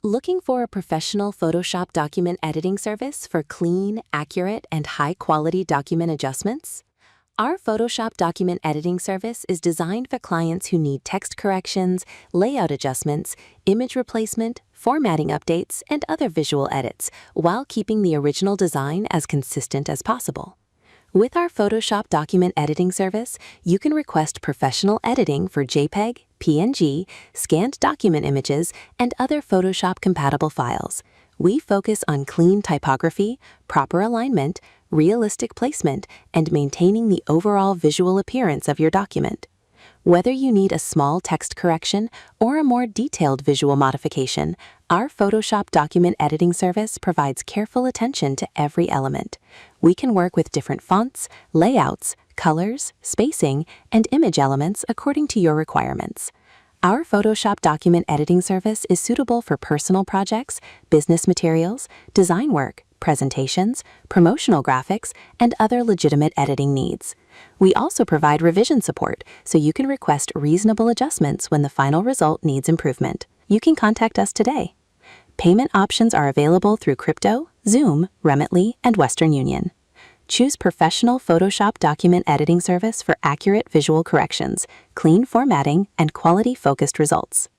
Looking for a professional Photoshop document editing service for clean, accurate, and high-quality document adjustments? Our Photoshop document editing service is designed for clients who need text corrections, layout adjustments, image replacement, formatting updates, and other visual edits, while keeping the original design as consistent as possible. With our Photoshop document editing service, you can request professional editing for JPEG, PNG, scanned document images, and other Photoshop-compatible files. We focus on clean typography, proper alignment, realistic placement, and maintaining the overall visual appearance of your document. Whether you need a small text correction or a more detailed visual modification, our Photoshop document editing service provides careful attention to every element. We can work with different fonts, layouts, colors, spacing, and image elements according to your requirements. Our Photoshop document editing service is suitable for personal projects, business materials, design work, presentations, promotional graphics, and other legitimate editing needs. We also provide revision support, so you can request reasonable adjustments when the final result needs improvement. You can contact us today. Payment options are available through Crypto, Zoom, Remitly, and Western Union. Choose professional Photoshop document editing service for accurate visual corrections, clean formatting, and quality-focused results.